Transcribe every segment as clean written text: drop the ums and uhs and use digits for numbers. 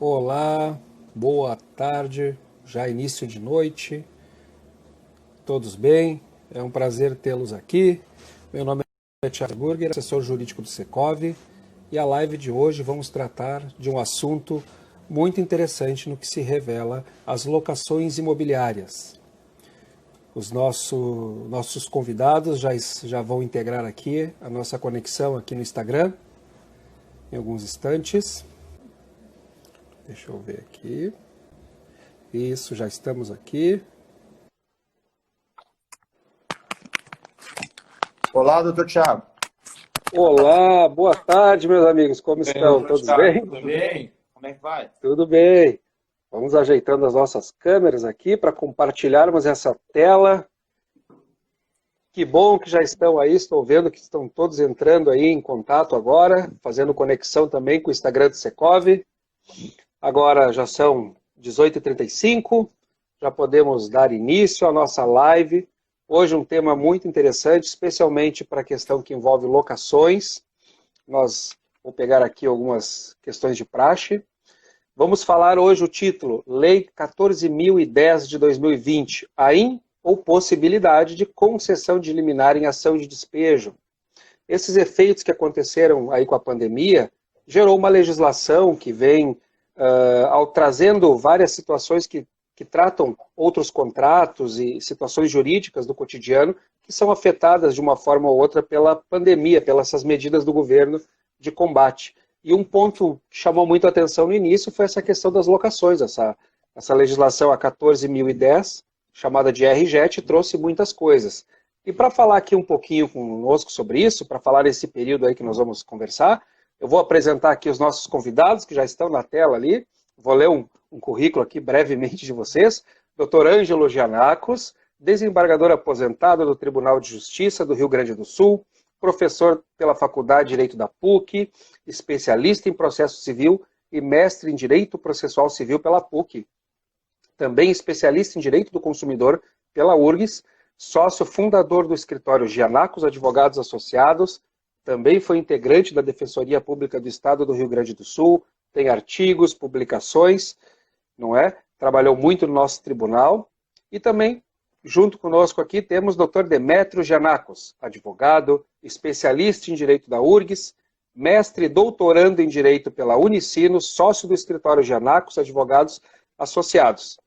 Olá, boa tarde, já início de noite, todos bem? É um prazer tê-los aqui. Meu nome é Thiago Burger, assessor jurídico do Secov, e a live de hoje vamos tratar de um assunto muito interessante no que se revela às locações imobiliárias. Os nossos convidados já vão integrar aqui a nossa conexão aqui no Instagram em alguns instantes. Deixa eu ver aqui. Isso, já estamos aqui. Olá, doutor Thiago. Olá, boa tarde, meus amigos. Como estão? Doutor Todos Thiago, bem? tudo bem? Como é que vai? Tudo bem. Vamos ajeitando as nossas câmeras aqui para compartilharmos essa tela. Que bom que já estão aí, estou vendo que estão todos entrando aí em contato agora, fazendo conexão também com o Instagram do Secov. Agora já são 18h35, já podemos dar início à nossa live. Hoje um tema muito interessante, especialmente para a questão que envolve locações. Vou pegar aqui algumas questões de praxe. Vamos falar hoje o título, Lei 14.010 de 2020, a ou possibilidade de concessão de liminar em ação de despejo. Esses efeitos que aconteceram aí com a pandemia gerou uma legislação que vem trazendo várias situações que tratam outros contratos e situações jurídicas do cotidiano que são afetadas de uma forma ou outra pela pandemia, pelas essas medidas do governo de combate. E um ponto que chamou muito a atenção no início foi essa questão das locações. Essa legislação, a 14.010, chamada de RJET, trouxe muitas coisas. E para falar aqui um pouquinho conosco sobre isso, para falar nesse período aí que nós vamos conversar, eu vou apresentar aqui os nossos convidados, que já estão na tela ali. Vou ler um currículo aqui brevemente de vocês. Dr. Ângelo Giannakos, desembargador aposentado do Tribunal de Justiça do Rio Grande do Sul, professor pela Faculdade de Direito da PUC, especialista em processo civil e mestre em Direito Processual Civil pela PUC. Também especialista em Direito do Consumidor pela URGS, sócio fundador do escritório Giannakos Advogados Associados, também foi integrante da Defensoria Pública do Estado do Rio Grande do Sul, tem artigos, publicações, não é? Trabalhou muito no nosso tribunal. E também, junto conosco aqui, temos o Dr. Demétrio Giannakos, advogado, especialista em Direito da URGS, mestre e doutorando em Direito pela Unicinos, sócio do escritório Giannakos Advogados Associados.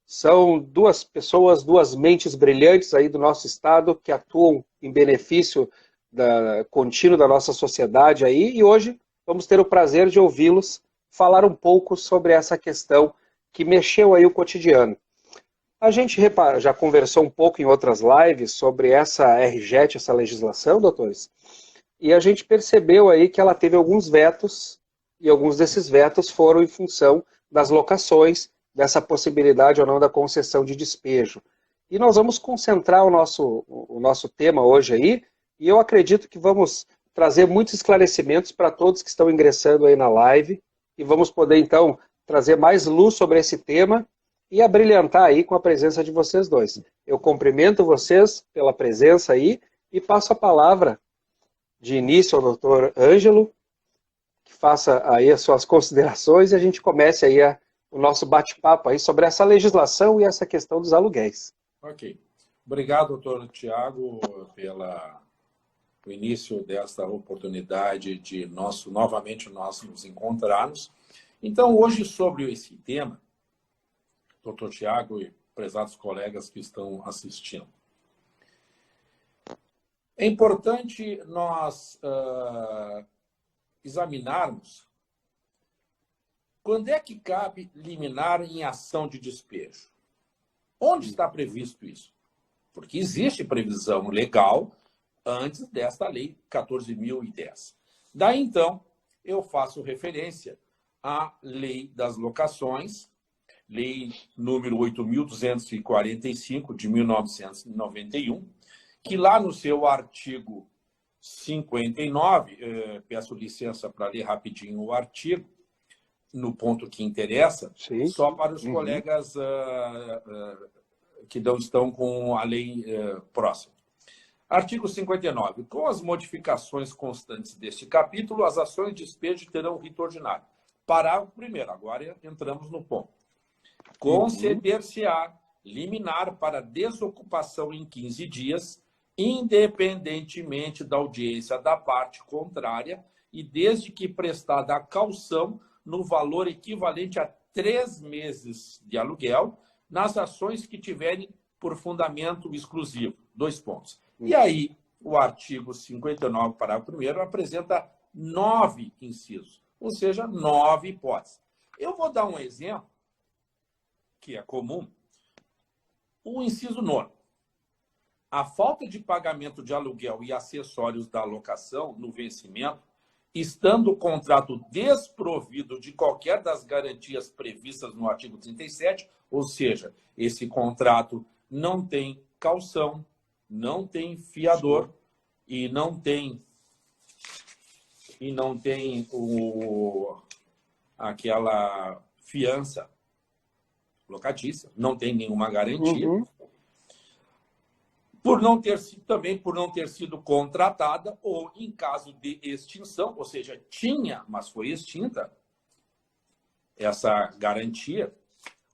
São duas pessoas, duas mentes brilhantes aí do nosso estado que atuam em benefício contínuo da nossa sociedade aí, e hoje vamos ter o prazer de ouvi-los falar um pouco sobre essa questão que mexeu aí o cotidiano. A gente já conversou um pouco em outras lives sobre essa RJET, essa legislação, doutores, e a gente percebeu aí que ela teve alguns vetos, e alguns desses vetos foram em função das locações, dessa possibilidade ou não da concessão de despejo. E nós vamos concentrar o nosso tema hoje aí, e eu acredito que vamos trazer muitos esclarecimentos para todos que estão ingressando aí na live, e vamos poder, então, trazer mais luz sobre esse tema e abrilhantar aí com a presença de vocês dois. Eu cumprimento vocês pela presença aí e passo a palavra de início ao doutor Ângelo, que faça aí as suas considerações e a gente comece aí o nosso bate-papo aí sobre essa legislação e essa questão dos aluguéis. Ok. Obrigado, doutor Thiago, pelo início desta oportunidade de novamente nós nos encontrarmos. Então, hoje, sobre esse tema, doutor Thiago e prezados colegas que estão assistindo, é importante nós examinarmos quando é que cabe liminar em ação de despejo. Onde está previsto isso? Porque existe previsão legal antes desta lei 14.010. Daí, então, eu faço referência à lei das locações, lei número 8.245 de 1991, que lá no seu artigo 59, peço licença para ler rapidinho o artigo, no ponto que interessa, sim, só para os colegas que não estão com a lei próxima. Artigo 59. Com as modificações constantes deste capítulo, as ações de despejo terão rito ordinário. Parágrafo 1º, agora entramos no ponto. Conceder-se-á liminar para desocupação em 15 dias, independentemente da audiência da parte contrária e desde que prestada a caução no valor equivalente a 3 meses de aluguel nas ações que tiverem por fundamento exclusivo. 2 pontos. E aí, o artigo 59, parágrafo 1º, apresenta 9 incisos, ou seja, 9 hipóteses. Eu vou dar um exemplo, que é comum, o inciso 9. A falta de pagamento de aluguel e acessórios da locação no vencimento, estando o contrato desprovido de qualquer das garantias previstas no artigo 37, ou seja, esse contrato não tem caução, não tem fiador e não tem aquela fiança locatícia, não tem nenhuma garantia. Também por não ter sido contratada ou em caso de extinção, ou seja, tinha, mas foi extinta essa garantia,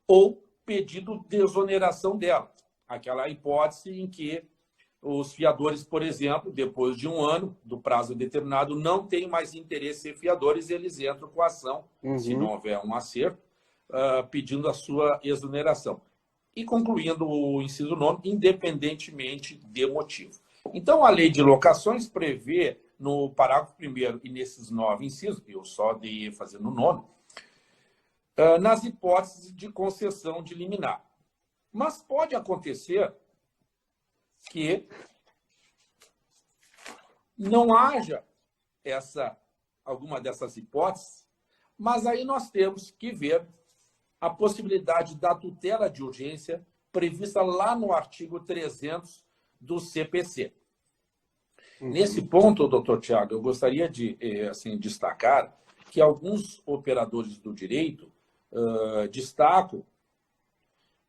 ou pedido de exoneração dela. Aquela hipótese em que os fiadores, por exemplo, depois de 1 ano do prazo determinado, não têm mais interesse em ser fiadores, eles entram com a ação, se não houver um acerto, pedindo a sua exoneração. E concluindo o inciso 9, independentemente de motivo. Então, a lei de locações prevê, no parágrafo 1º e nesses 9 incisos, eu só dei fazer no 9º, nas hipóteses de concessão de liminar. Mas pode acontecer que não haja alguma dessas hipóteses, mas aí nós temos que ver a possibilidade da tutela de urgência prevista lá no artigo 300 do CPC. Nesse ponto, doutor Tiago, eu gostaria de destacar que alguns operadores do direito destacam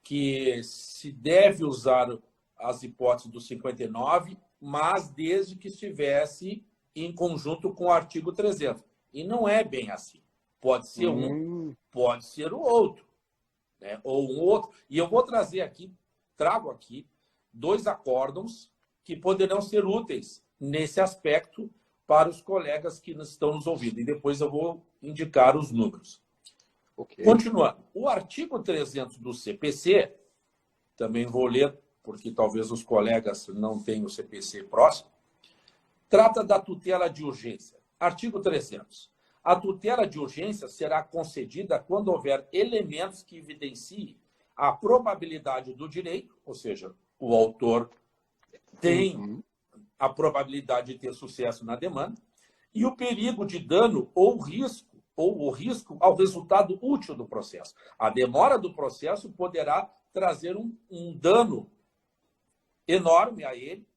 que se deve usar as hipóteses do 59, mas desde que estivesse em conjunto com o artigo 300. E não é bem assim. Pode ser um, pode ser o outro, né? Ou um outro. E eu vou trago aqui 2 acórdãos que poderão ser úteis nesse aspecto para os colegas que estão nos ouvindo. E depois eu vou indicar os números. Okay. Continuando. O artigo 300 do CPC, também vou ler, porque talvez os colegas não tenham o CPC próximo, trata da tutela de urgência. Artigo 300. A tutela de urgência será concedida quando houver elementos que evidenciem a probabilidade do direito, ou seja, o autor tem a probabilidade de ter sucesso na demanda, e o perigo de dano ou o risco ao resultado útil do processo. A demora do processo poderá trazer um dano enorme a ele,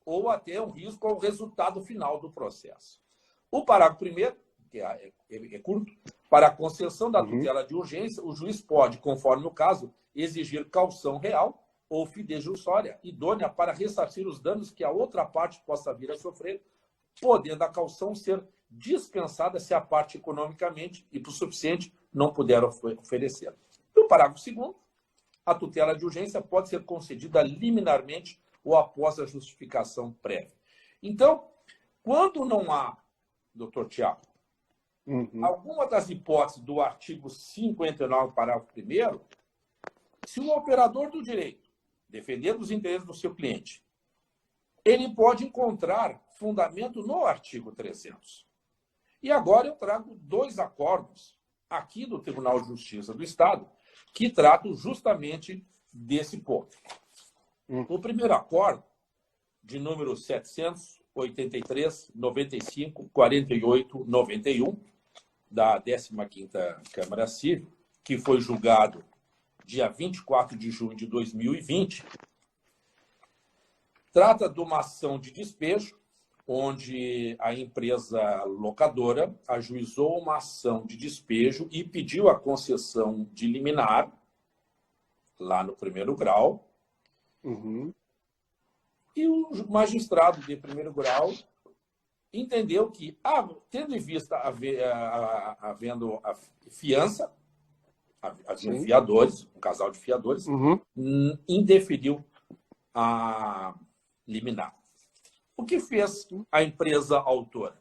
ou até um risco ao resultado final do processo. O parágrafo 1º, que é curto, para a concessão da tutela de urgência, o juiz pode, conforme o caso, exigir caução real ou fidejussória idônea para ressarcir os danos que a outra parte possa vir a sofrer, podendo a caução ser dispensada se a parte economicamente e por suficiente não puder oferecer. No parágrafo 2º, a tutela de urgência pode ser concedida liminarmente ou após a justificação prévia. Então, quando não há, doutor Tiago, alguma das hipóteses do artigo 59, parágrafo 1º, se o operador do direito, defendendo os interesses do seu cliente, ele pode encontrar fundamento no artigo 300. E agora eu trago 2 acordos aqui do Tribunal de Justiça do Estado que tratam justamente desse ponto. O primeiro acordo, de número 783, 95, 48, 91, da 15ª Câmara Civil, que foi julgado dia 24 de junho de 2020, trata de uma ação de despejo, onde a empresa locadora ajuizou uma ação de despejo e pediu a concessão de liminar, lá no 1º grau, e o magistrado de 1º grau entendeu que, tendo em vista havendo a fiança, havia fiadores, um casal de fiadores, indeferiu a liminar. O que fez a empresa autora?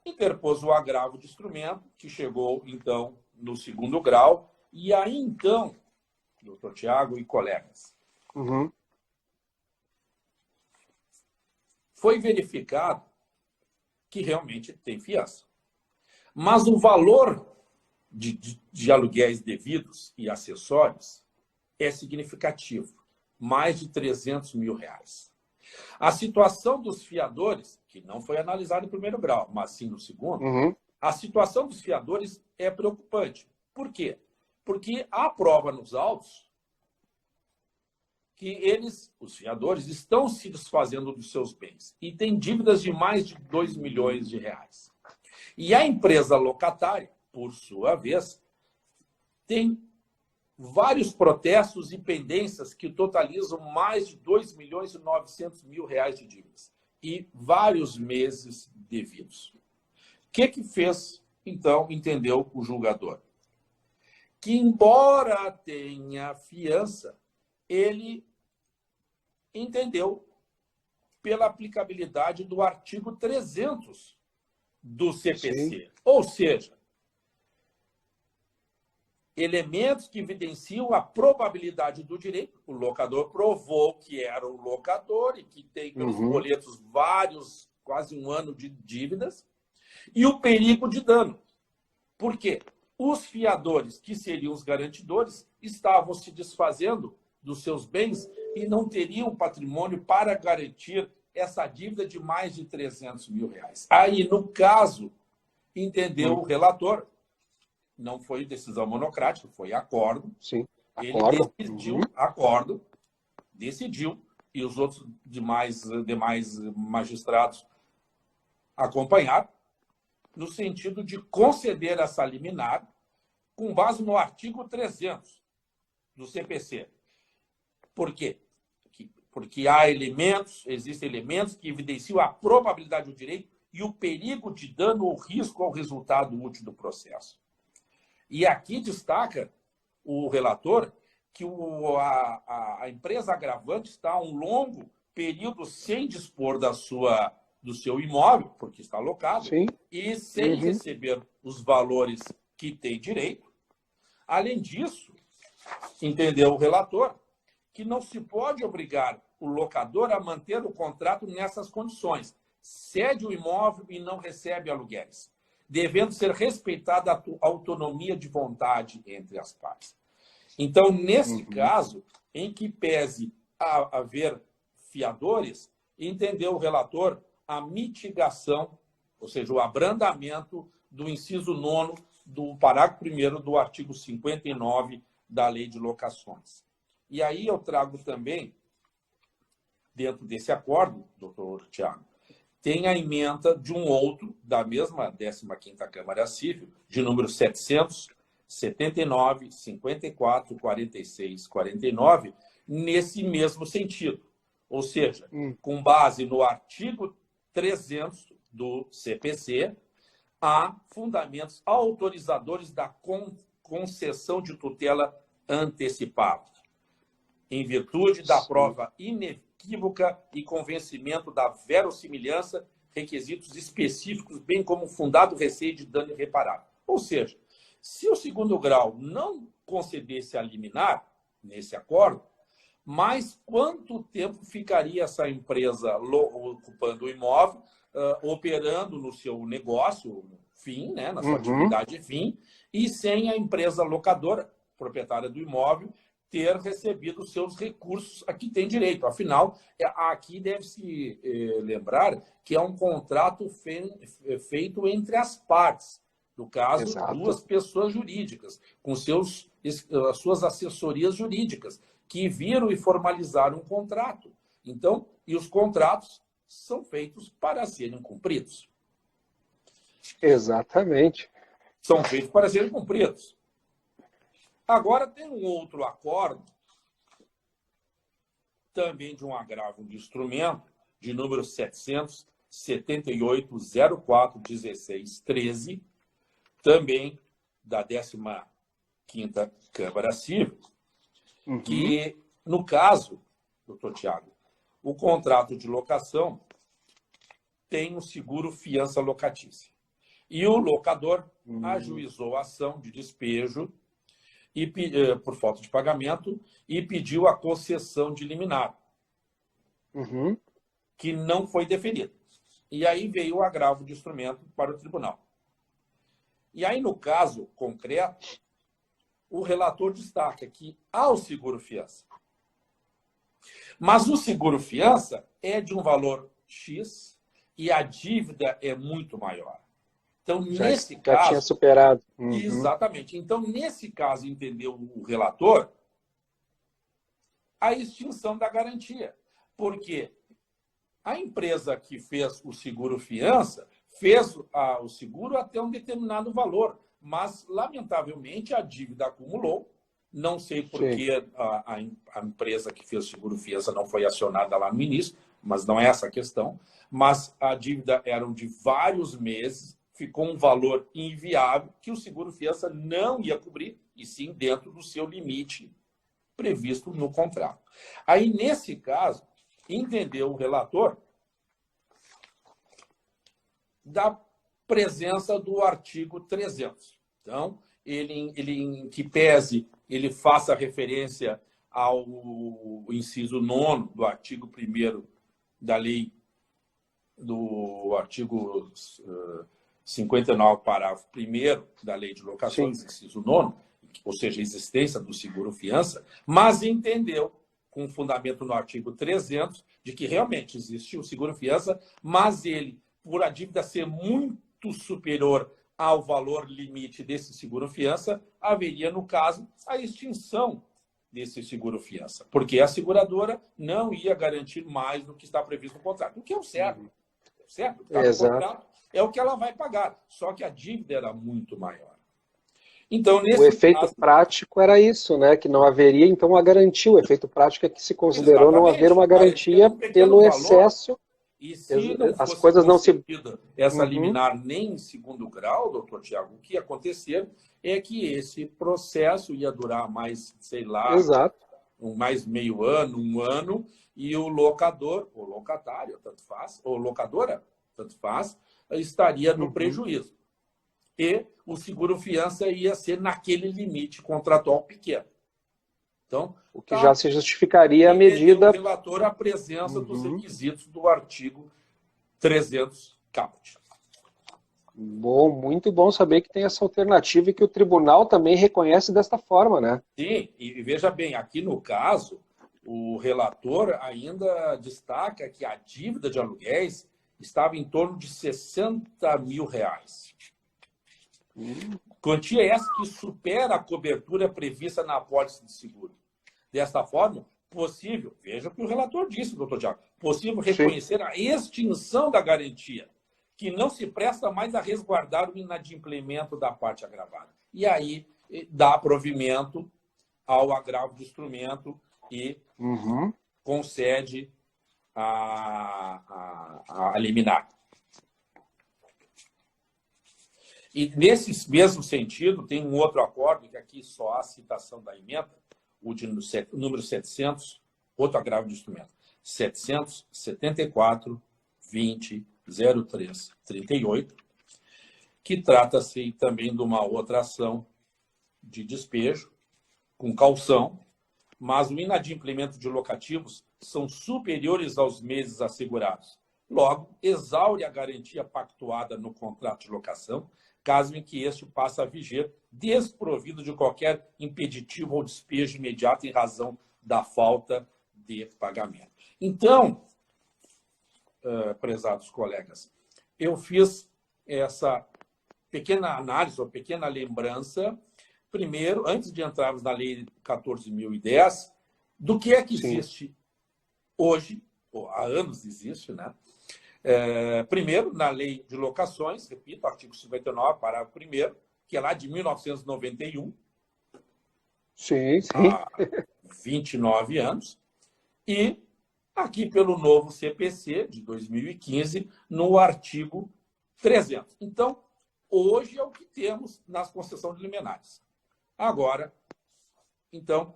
Interpôs o agravo de instrumento, que chegou, então, no segundo grau, e aí, então, doutor Tiago e colegas, foi verificado que realmente tem fiança. Mas o valor de aluguéis devidos e acessórios é significativo, mais de R$300 mil. A situação dos fiadores, que não foi analisada em primeiro grau, mas sim no segundo, a situação dos fiadores é preocupante. Por quê? Porque há prova nos autos que eles, os fiadores, estão se desfazendo dos seus bens e têm dívidas de mais de R$2 milhões. E a empresa locatária, por sua vez, tem vários protestos e pendências que totalizam mais de R$2.900.000 de dívidas e vários meses devidos. O que fez, então, entendeu o julgador? Que, embora tenha fiança, ele entendeu pela aplicabilidade do artigo 300 do CPC. Sim. Ou seja, elementos que evidenciam a probabilidade do direito. O locador provou que era o locador e que tem pelos boletos vários, quase um ano de dívidas. E o perigo de dano. Por quê? Os fiadores, que seriam os garantidores, estavam se desfazendo dos seus bens e não teriam patrimônio para garantir essa dívida de mais de R$300 mil. Aí, no caso, entendeu o relator, não foi decisão monocrática, foi acordo. Sim, acordo. Ele decidiu, acordo, decidiu, e os outros demais magistrados acompanharam, no sentido de conceder essa liminar com base no artigo 300 do CPC. Por quê? Porque existem elementos que evidenciam a probabilidade do direito e o perigo de dano ou risco ao resultado útil do processo. E aqui destaca o relator que a empresa agravante está há um longo período sem dispor do seu imóvel, porque está alocado, sim, e sem receber os valores que tem direito. Além disso, entendeu o relator que não se pode obrigar o locador a manter o contrato nessas condições. Cede o imóvel e não recebe aluguéis, devendo ser respeitada a autonomia de vontade entre as partes. Então, nesse caso, em que pese haver fiadores, entendeu o relator a mitigação, ou seja, o abrandamento do inciso 9º do parágrafo 1º do artigo 59 da Lei de Locações. E aí eu trago também, dentro desse acordo, doutor Tiago, tem a emenda de um outro, da mesma 15ª Câmara Civil, de número 779, 54, 46, 49, nesse mesmo sentido. Ou seja, com base no artigo 300 do CPC, há fundamentos autorizadores da concessão de tutela antecipada, em virtude da prova inequívoca e convencimento da verossimilhança, requisitos específicos, bem como fundado receio de dano irreparável. Ou seja, se o segundo grau não concedesse a liminar nesse acordo, mas quanto tempo ficaria essa empresa ocupando o imóvel, operando no seu negócio fim, né, na sua atividade fim, e sem a empresa locadora, proprietária do imóvel, ter recebido os seus recursos a que tem direito. Afinal, aqui deve-se lembrar que é um contrato feito entre as partes. No caso, exato, duas pessoas jurídicas, com as suas assessorias jurídicas, que viram e formalizaram um contrato. Então, e os contratos são feitos para serem cumpridos. Exatamente. São feitos para serem cumpridos. Agora, tem um outro acordo, também de um agravo de instrumento, de número 700, 78041613, também da 15ª Câmara Civil, que, no caso, doutor Tiago, o contrato de locação tem um seguro fiança locatícia. E o locador ajuizou a ação de despejo por falta de pagamento e pediu a concessão de liminar, que não foi deferida. E aí veio o agravo de instrumento para o tribunal. E aí, no caso concreto, o relator destaca que há o seguro-fiança. Mas o seguro-fiança é de um valor X e a dívida é muito maior. Então, nesse caso... Já tinha superado. Exatamente. Então, nesse caso, entendeu o relator a extinção da garantia. Porque a empresa que fez o seguro-fiança fez o seguro até um determinado valor, mas, lamentavelmente, a dívida acumulou. Não sei por que a empresa que fez o seguro-fiança não foi acionada lá no início, mas não é essa a questão. Mas a dívida era de vários meses, ficou um valor inviável que o seguro-fiança não ia cobrir, e sim dentro do seu limite previsto no contrato. Aí, nesse caso, entendeu o relator da presença do artigo 300. Então, ele em que pese ele faça referência ao inciso 9º do artigo 1º da lei, do artigo 59, parágrafo 1º da lei de locações, inciso 9º, ou seja, a existência do seguro-fiança, mas entendeu, com fundamento no artigo 300, de que realmente existe o seguro-fiança, mas ele, por a dívida ser muito superior ao valor limite desse seguro-fiança, haveria, no caso, a extinção desse seguro-fiança, porque a seguradora não ia garantir mais do que está previsto no contrato, o que é o certo. Certo? Está no contrato, é o que ela vai pagar, só que a dívida era muito maior. Então, o efeito prático era isso, né? Que não haveria, então, a garantia. O efeito prático é que se considerou não haver uma garantia pelo excesso. E se não as coisas não se... essa liminar nem em segundo grau, doutor Tiago, o que ia acontecer é que esse processo ia durar mais, sei lá, mais meio ano, um ano, e o locador, ou locatário, tanto faz, ou locadora, tanto faz, estaria no prejuízo. E o seguro-fiança ia ser naquele limite contratual pequeno. Então, o que já se justificaria a medida... O relator a presença dos requisitos do artigo 300 caput. Bom, muito bom saber que tem essa alternativa e que o tribunal também reconhece desta forma, né? Sim, e veja bem, aqui no caso, o relator ainda destaca que a dívida de aluguéis estava em torno de R$60 mil. Quantia essa que supera a cobertura prevista na apólice de seguro. Desta forma, possível, veja o que o relator disse, doutor Tiago, possível reconhecer a extinção da garantia, que não se presta mais a resguardar o inadimplemento da parte agravada. E aí dá provimento ao agravo de instrumento e concede a liminar. E nesse mesmo sentido, tem um outro acordo, que aqui só há citação da emenda, o número 700, outro agravo de instrumento, 774-20-03-38, que trata-se também de uma outra ação de despejo, com caução, mas o inadimplemento de locativos são superiores aos meses assegurados. Logo, exaure a garantia pactuada no contrato de locação, caso em que este passe a viger desprovido de qualquer impeditivo ou despejo imediato em razão da falta de pagamento. Então, prezados colegas, eu fiz essa pequena análise, ou pequena lembrança, primeiro, antes de entrarmos na Lei 14.010, do que é que existe hoje, ou há anos existe, né? Primeiro, na Lei de Locações, repito, artigo 59, parágrafo 1º, que é lá de 1991. Sim. Há 29 anos. E aqui pelo novo CPC de 2015, no artigo 300. Então, hoje é o que temos nas concessões liminares. Agora, então,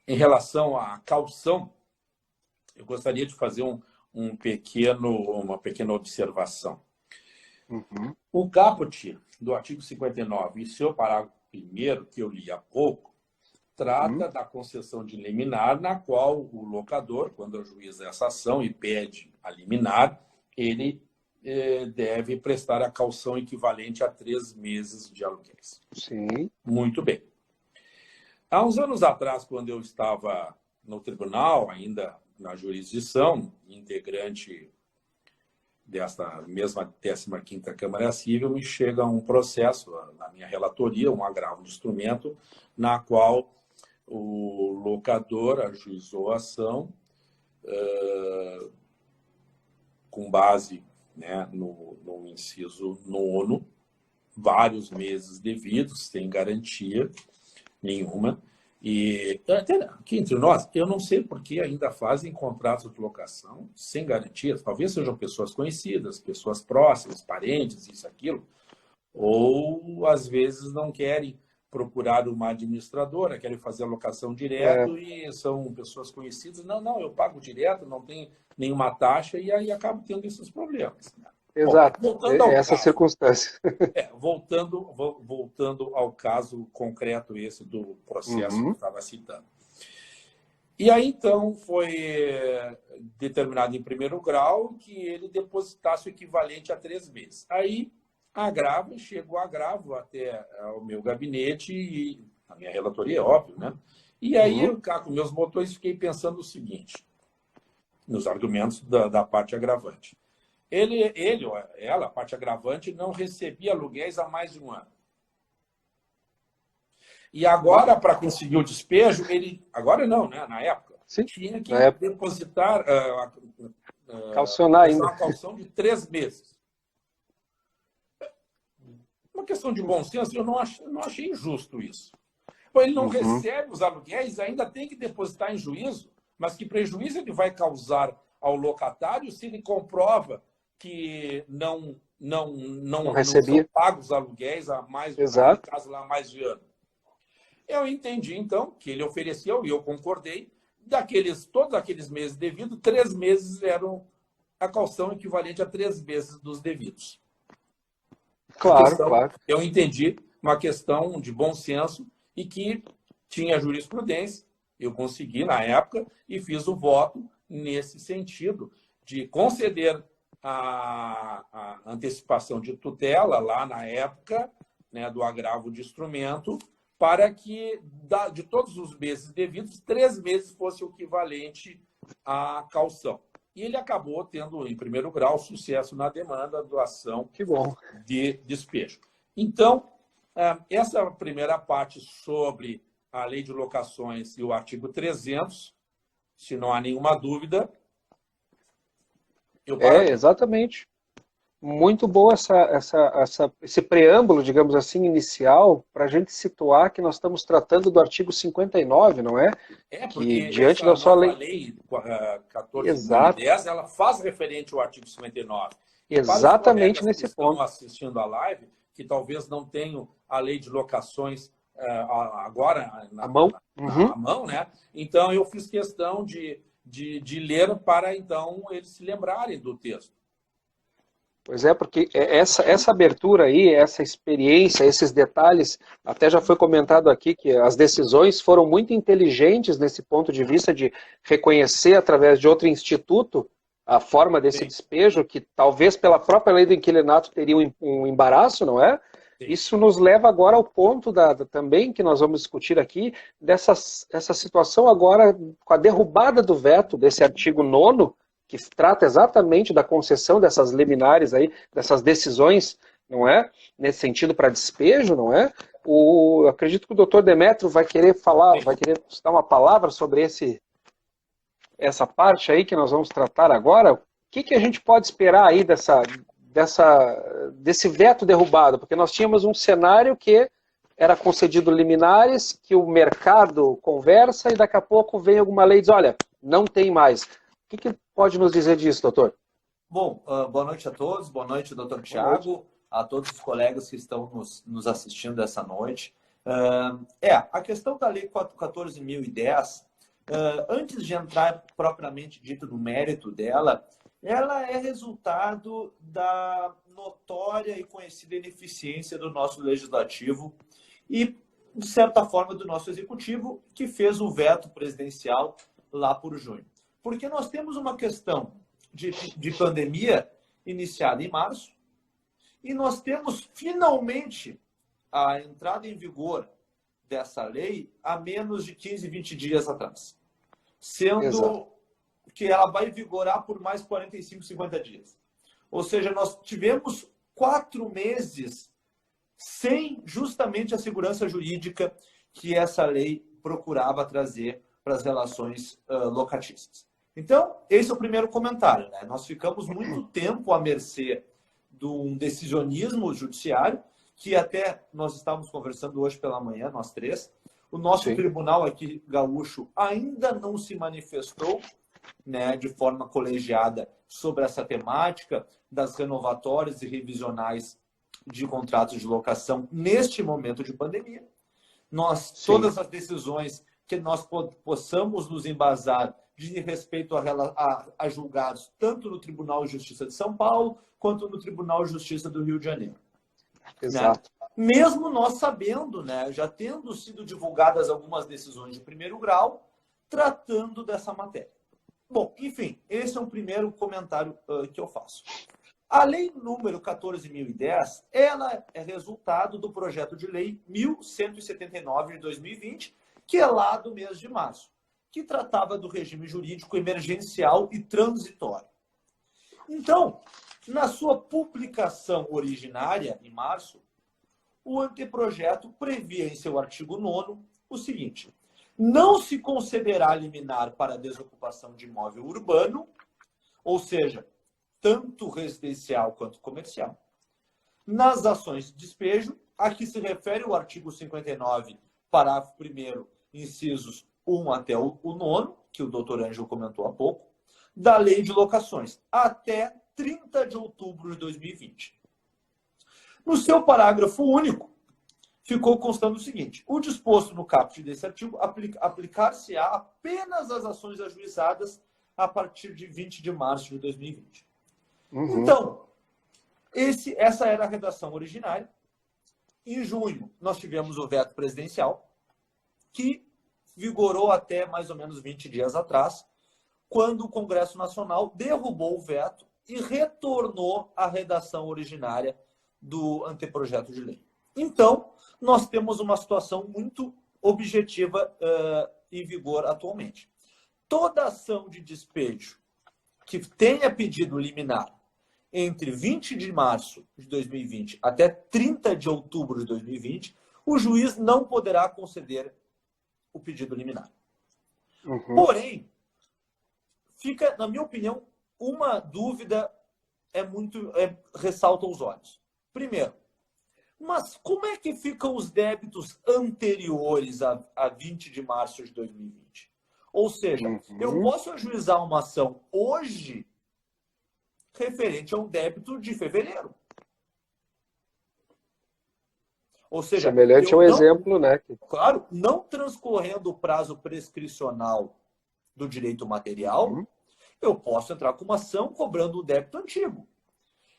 em relação à caução, eu gostaria de fazer uma pequena observação. Uhum. O caput do artigo 59, e seu parágrafo 1º, que eu li há pouco, trata da concessão de liminar, na qual o locador, quando ajuiza essa ação e pede a liminar, ele deve prestar a caução equivalente a 3 meses de aluguéis. Sim. Muito bem. Há uns anos atrás, quando eu estava no tribunal, ainda na jurisdição, integrante desta mesma 15ª Câmara Civil, me chega um processo, na minha relatoria, um agravo de instrumento, na qual o locador ajuizou a ação com base, né, no inciso 9º, vários meses devidos, sem garantia nenhuma. E aqui entre nós, eu não sei por que ainda fazem contratos de locação sem garantias. Talvez sejam pessoas conhecidas, pessoas próximas, parentes, isso, aquilo. Ou, às vezes, não querem procurar uma administradora, querem fazer a locação direto e são pessoas conhecidas. Não, eu pago direto, não tem nenhuma taxa, e aí acabo tendo esses problemas. Exato, Bom, essa circunstância. Voltando ao caso concreto esse do processo que eu estava citando. E aí, então, foi determinado em primeiro grau que ele depositasse o equivalente a 3 meses. Aí, chegou agravo até ao meu gabinete e a minha relatoria, é óbvio, né? E aí, eu cá com meus botões, fiquei pensando o seguinte, nos argumentos da parte agravante. Ela, a parte agravante, não recebia aluguéis há mais de um ano. E agora, para conseguir o despejo, agora não, né? Na época, sim, tinha que depositar, calcionar ainda uma caução de 3 meses. Uma questão de bom senso, eu não achei injusto isso. Ele não recebe os aluguéis, ainda tem que depositar em juízo, mas que prejuízo ele vai causar ao locatário se ele comprova que não recebia. são pagos aluguéis há mais, Exato. no caso, lá, há mais de ano. Eu entendi, então, que ele ofereceu, e eu concordei, todos aqueles meses devidos, 3 meses eram a caução equivalente a 3 meses dos devidos. Claro, claro. Eu entendi uma questão de bom senso e que tinha jurisprudência, eu consegui na época e fiz o voto nesse sentido, de conceder a antecipação de tutela lá na época, né, do agravo de instrumento, para que de todos os meses devidos, 3 meses fosse o equivalente à caução. E ele acabou tendo, em primeiro grau, sucesso na demanda da ação de despejo. Então, essa primeira parte sobre a lei de locações e o artigo 300, se não há nenhuma dúvida, exatamente. Muito boa esse preâmbulo, digamos assim, inicial, para a gente situar que nós estamos tratando do artigo 59, não é? Porque diante da sua lei 14.010, ela faz referente ao artigo 59. Exatamente nesse ponto. Estão assistindo a live, que talvez não tenham a lei de locações agora na mão, né? Então, eu fiz questão de ler para, então, eles se lembrarem do texto. Pois é, porque essa abertura aí, essa experiência, esses detalhes, até já foi comentado aqui que as decisões foram muito inteligentes nesse ponto de vista de reconhecer através de outro instituto a forma desse despejo, que talvez pela própria lei do inquilinato teria um embaraço, não é? Sim. Isso nos leva agora ao ponto também que nós vamos discutir aqui, essa situação agora com a derrubada do veto desse artigo 9º, que trata exatamente da concessão dessas liminares aí, dessas decisões, não é? Nesse sentido para despejo, não é? Eu acredito que o doutor Demétrio vai querer dar uma palavra sobre essa parte aí que nós vamos tratar agora. O que a gente pode esperar aí desse veto derrubado? Porque nós tínhamos um cenário que era concedido liminares, que o mercado conversa e daqui a pouco vem alguma lei e diz, olha, não tem mais. O que pode nos dizer disso, doutor? Bom, boa noite a todos, boa noite, doutor Tiago, a todos os colegas que estão nos assistindo essa noite. A questão da Lei 14.010, antes de entrar propriamente dito no mérito dela, ela é resultado da notória e conhecida ineficiência do nosso legislativo e, de certa forma, do nosso executivo, que fez o veto presidencial lá por junho. Porque nós temos uma questão de pandemia iniciada em março e nós temos, finalmente, a entrada em vigor dessa lei há menos de 15, 20 dias atrás. Sendo Exato. que ela vai vigorar por mais 45, 50 dias. Ou seja, nós tivemos 4 meses sem justamente a segurança jurídica que essa lei procurava trazer para as relações locatícias. Então, esse é o primeiro comentário, né? Nós ficamos muito tempo à mercê de um decisionismo judiciário, que até nós estávamos conversando hoje pela manhã, nós três. O nosso Sim. tribunal aqui, gaúcho, ainda não se manifestou, né, de forma colegiada sobre essa temática das renovatórias e revisionais de contratos de locação neste momento de pandemia. Todas as decisões que nós possamos nos embasar de respeito a julgados, tanto no Tribunal de Justiça de São Paulo, quanto no Tribunal de Justiça do Rio de Janeiro. Exato. Né? Mesmo nós sabendo, né, já tendo sido divulgadas algumas decisões de primeiro grau, tratando dessa matéria. Bom, enfim, esse é um primeiro comentário que eu faço. A lei número 14.010, ela é resultado do projeto de lei 1179 de 2020, que é lá do mês de março, que tratava do regime jurídico emergencial e transitório. Então, na sua publicação originária, em março, o anteprojeto previa em seu artigo 9º o seguinte: não se concederá liminar para desocupação de imóvel urbano, ou seja, tanto residencial quanto comercial, nas ações de despejo, a que se refere o artigo 59, parágrafo 1º, incisos 1 até o 9º, que o doutor Ângelo comentou há pouco, da Lei de Locações, até 30 de outubro de 2020. No seu parágrafo único, ficou constando o seguinte: o disposto no caput desse artigo aplicar-se-á apenas às ações ajuizadas a partir de 20 de março de 2020. Então, essa era a redação originária. Em junho, nós tivemos o veto presidencial, que vigorou até mais ou menos 20 dias atrás, quando o Congresso Nacional derrubou o veto e retornou à redação originária do anteprojeto de lei. Então, nós temos uma situação muito objetiva em vigor atualmente. Toda ação de despejo que tenha pedido liminar entre 20 de março de 2020 até 30 de outubro de 2020, o juiz não poderá conceder o pedido liminar. Porém, fica, na minha opinião, uma dúvida ressalta aos olhos. Primeiro, mas como é que ficam os débitos anteriores a 20 de março de 2020? Ou seja, eu posso ajuizar uma ação hoje referente a um débito de fevereiro. Ou seja, semelhante ao exemplo, né? Claro, não transcorrendo o prazo prescricional do direito material, eu posso entrar com uma ação cobrando o débito antigo.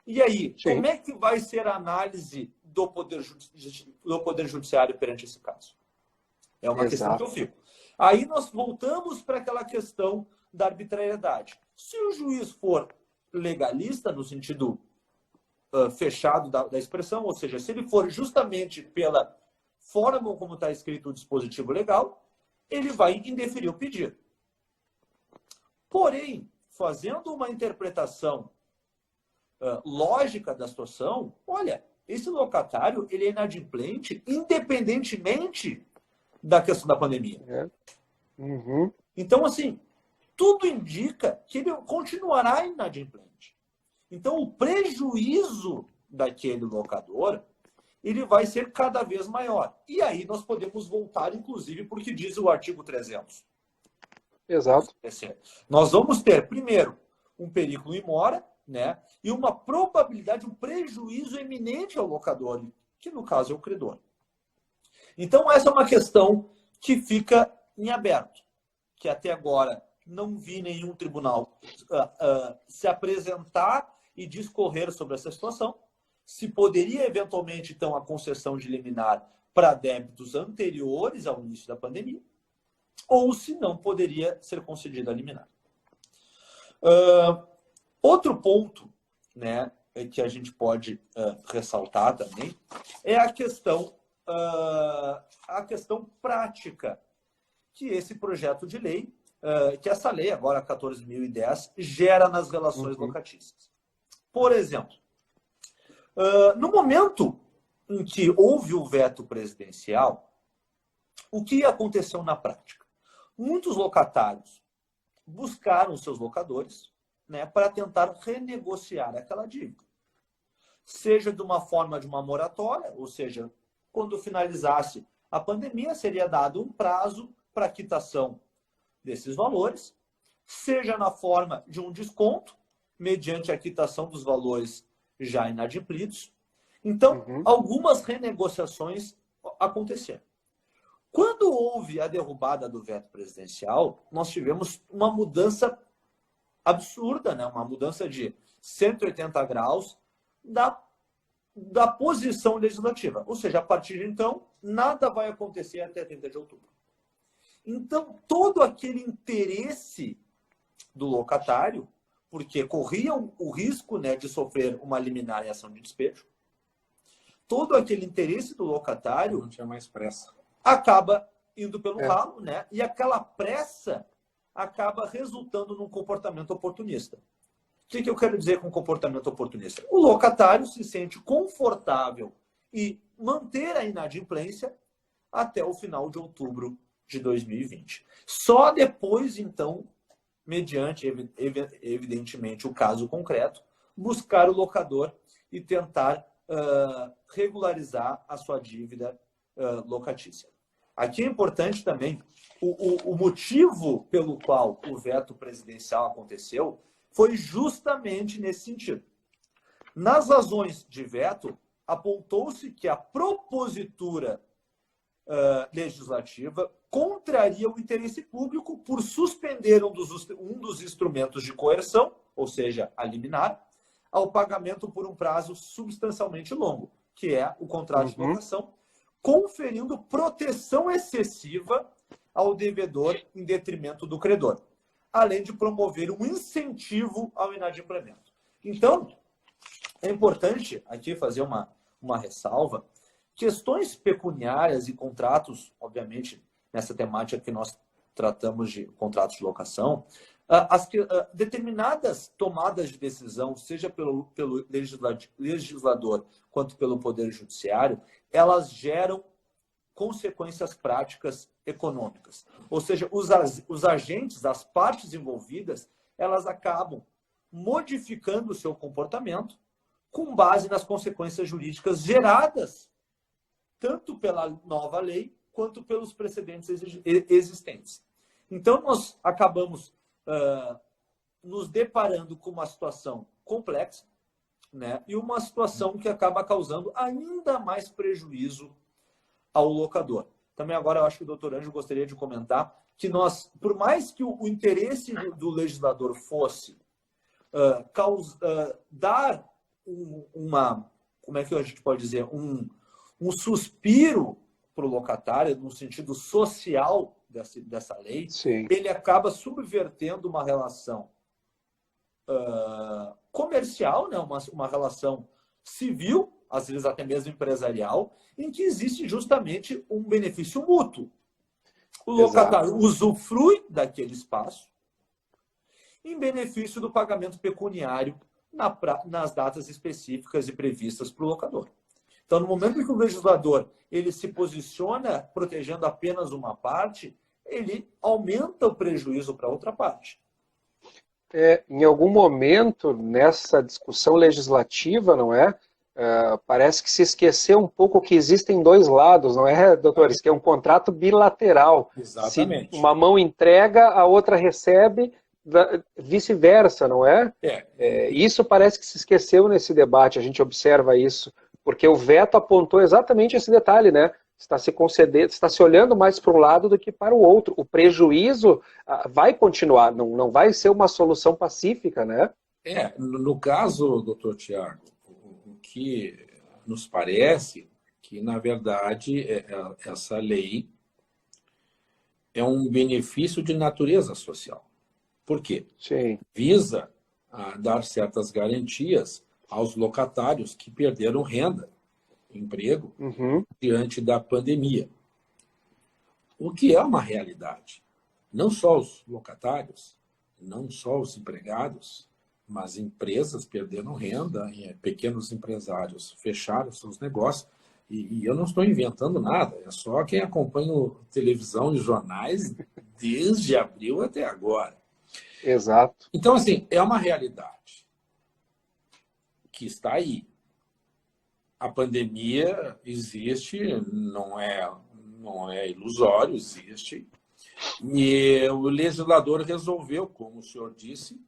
E aí, como é que vai ser a análise do Poder Judiciário perante esse caso? É uma questão que eu fico. Aí nós voltamos para aquela questão da arbitrariedade. Se o juiz for legalista, no sentido fechado da expressão, ou seja, se ele for justamente pela forma como está escrito o dispositivo legal, ele vai indeferir o pedido. Porém, fazendo uma interpretação lógica da situação, olha, esse locatário ele é inadimplente independentemente da questão da pandemia. Então, assim, tudo indica que ele continuará inadimplente. Então, o prejuízo daquele locador, ele vai ser cada vez maior. E aí nós podemos voltar, inclusive, porque diz o artigo 300. Exato. Nós vamos ter, primeiro, um perigo in mora, né? E uma probabilidade, um prejuízo eminente ao locador, que no caso é o credor. Então, essa é uma questão que fica em aberto, que até agora não vi nenhum tribunal se apresentar e discorrer sobre essa situação. Se poderia, eventualmente, então, a concessão de liminar para débitos anteriores ao início da pandemia, ou se não poderia ser concedida a liminar. Outro ponto, né, que a gente pode ressaltar também é a questão prática que esse projeto de lei, que essa lei, agora 14.010, gera nas relações locatícias. Por exemplo, no momento em que houve o veto presidencial, o que aconteceu na prática? Muitos locatários buscaram seus locadores, né, para tentar renegociar aquela dívida. Seja de uma forma de uma moratória, ou seja, quando finalizasse a pandemia, seria dado um prazo para quitação desses valores, seja na forma de um desconto, mediante a quitação dos valores já inadimplidos. Então, algumas renegociações aconteceram. Quando houve a derrubada do veto presidencial, nós tivemos uma mudança absurda, né? Uma mudança de 180 graus da posição legislativa. Ou seja, a partir de então, nada vai acontecer até 30 de outubro. Então, todo aquele interesse do locatário, porque corriam o risco, né, de sofrer uma liminar em ação de despejo, todo aquele interesse do locatário não tinha mais pressa, acaba indo pelo ralo, né? E aquela pressa acaba resultando num comportamento oportunista. O que eu quero dizer com comportamento oportunista? O locatário se sente confortável em manter a inadimplência até o final de outubro de 2020. Só depois, então, mediante, evidentemente, o caso concreto, buscar o locador e tentar regularizar a sua dívida locatícia. Aqui é importante também, o motivo pelo qual o veto presidencial aconteceu foi justamente nesse sentido. Nas razões de veto, apontou-se que a propositura legislativa contraria o interesse público por suspender um dos instrumentos de coerção, ou seja, a liminar, ao pagamento por um prazo substancialmente longo, que é o contrato de locação, conferindo proteção excessiva ao devedor em detrimento do credor, além de promover um incentivo ao inadimplemento. Então, é importante aqui fazer uma ressalva. Questões pecuniárias e contratos, obviamente, nessa temática que nós tratamos de contratos de locação, determinadas tomadas de decisão, seja pelo legislador quanto pelo Poder Judiciário, elas geram consequências práticas econômicas. Ou seja, os agentes, as partes envolvidas, elas acabam modificando o seu comportamento com base nas consequências jurídicas geradas tanto pela nova lei quanto pelos precedentes existentes. Então, nós acabamos nos deparando com uma situação complexa, né? E uma situação que acaba causando ainda mais prejuízo ao locador. Também agora eu acho que o doutor Ângelo gostaria de comentar que nós, por mais que o interesse do legislador fosse dar como é que a gente pode dizer, um suspiro para o locatário, no sentido social dessa lei, Sim. Ele acaba subvertendo uma relação comercial, né? uma relação civil, às vezes até mesmo empresarial, em que existe justamente um benefício mútuo. O locatário usufrui daquele espaço em benefício do pagamento pecuniário nas datas específicas e previstas para o locador. Então, no momento em que o legislador ele se posiciona protegendo apenas uma parte, ele aumenta o prejuízo para outra parte. Em algum momento, nessa discussão legislativa, não é? Parece que se esqueceu um pouco que existem dois lados, não é, doutores? Que é um contrato bilateral. Exatamente. Se uma mão entrega, a outra recebe, vice-versa, não é? Isso parece que se esqueceu nesse debate, a gente observa isso, porque o veto apontou exatamente esse detalhe, né? Está se concedendo, está se olhando mais para um lado do que para o outro. O prejuízo vai continuar, não vai ser uma solução pacífica, né? No caso, doutor Tiago, o que nos parece que, na verdade, essa lei é um benefício de natureza social. Por quê? Sim. Visa dar certas garantias aos locatários que perderam renda, emprego, diante da pandemia. O que é uma realidade. Não só os locatários, não só os empregados, mas empresas perderam renda, pequenos empresários fecharam seus negócios. E eu não estou inventando nada, é só quem acompanha televisão e jornais desde abril até agora. Exato. Então, assim, é uma realidade que está aí. A pandemia existe, não é ilusório, existe. E o legislador resolveu, como o senhor disse,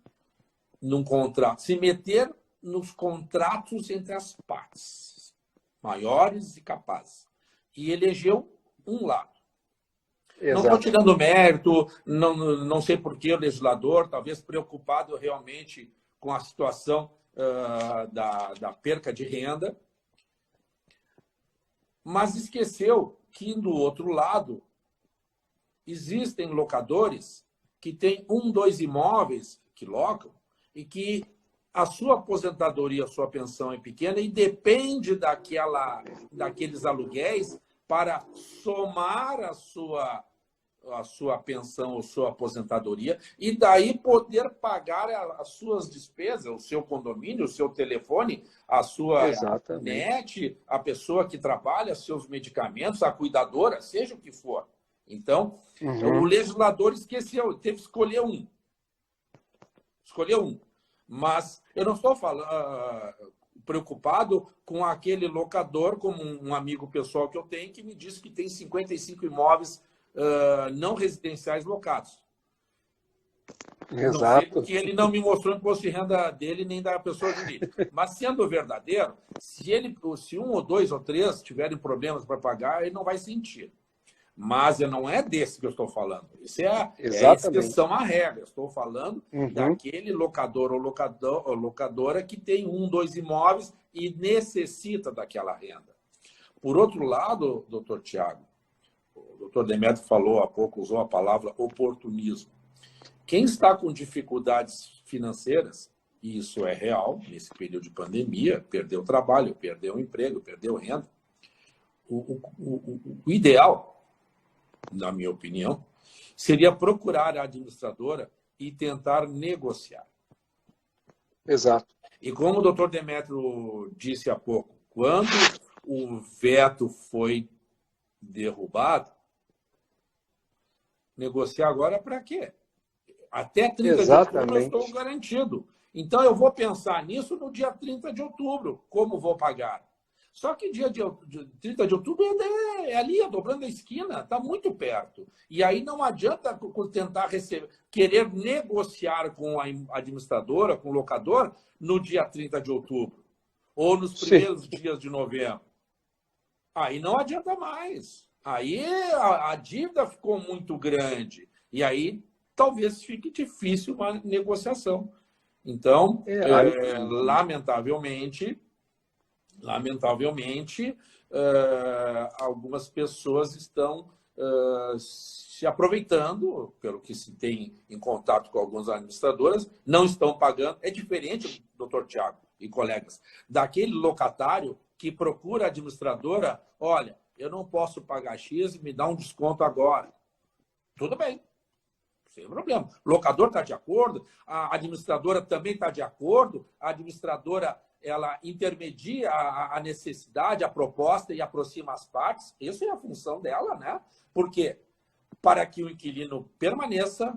num contrato, se meter nos contratos entre as partes, maiores e capazes, e elegeu um lado. Exato. Não estou tirando mérito, não sei por que o legislador, talvez preocupado realmente com a situação da perca de renda, mas esqueceu que, do outro lado, existem locadores que têm 1, 2 imóveis que locam e que a sua aposentadoria, a sua pensão é pequena e depende daqueles aluguéis para somar a sua pensão ou sua aposentadoria e daí poder pagar as suas despesas, o seu condomínio, o seu telefone, a sua net, a pessoa que trabalha, seus medicamentos, a cuidadora, seja o que for. Então, o legislador esqueceu, teve que escolher um. Escolheu um. Mas eu não estou preocupado com aquele locador, como um amigo pessoal que eu tenho, que me disse que tem 55 imóveis não residenciais locados. Exato. Não sei porque ele não me mostrou o imposto de renda dele nem da pessoa jurídica. Mas, sendo se 1 ou 2 ou 3 tiverem problemas para pagar, ele não vai sentir. Mas não é desse que eu estou falando. Isso é a exceção à regra. Eu estou falando daquele locador ou locadora que tem 1, 2 imóveis e necessita daquela renda. Por outro lado, doutor Tiago, o doutor Demétrio falou há pouco, usou a palavra oportunismo. Quem está com dificuldades financeiras, e isso é real, nesse período de pandemia, perdeu trabalho, perdeu emprego, perdeu renda, o ideal, na minha opinião, seria procurar a administradora e tentar negociar. Exato. E como o doutor Demétrio disse há pouco, quando o veto foi derrubado, negociar agora para quê? Até 30 de outubro eu estou garantido. Então eu vou pensar nisso no dia 30 de outubro, como vou pagar. Só que dia 30 de outubro é ali, dobrando a esquina, está muito perto. E aí não adianta tentar querer negociar com a administradora, com o locador, no dia 30 de outubro. Ou nos primeiros dias de novembro. Aí não adianta mais. Aí a dívida ficou muito grande. E aí talvez fique difícil uma negociação. Então, lamentavelmente, algumas pessoas estão se aproveitando, pelo que se tem em contato com algumas administradoras, não estão pagando. É diferente, doutor Tiago e colegas, daquele locatário que procura a administradora, olha, eu não posso pagar X, me dá um desconto agora. Tudo bem. Sem problema. O locador está de acordo, a administradora também está de acordo, a administradora ela intermedia a necessidade, a proposta e aproxima as partes. Isso é a função dela, né? Porque para que o inquilino permaneça,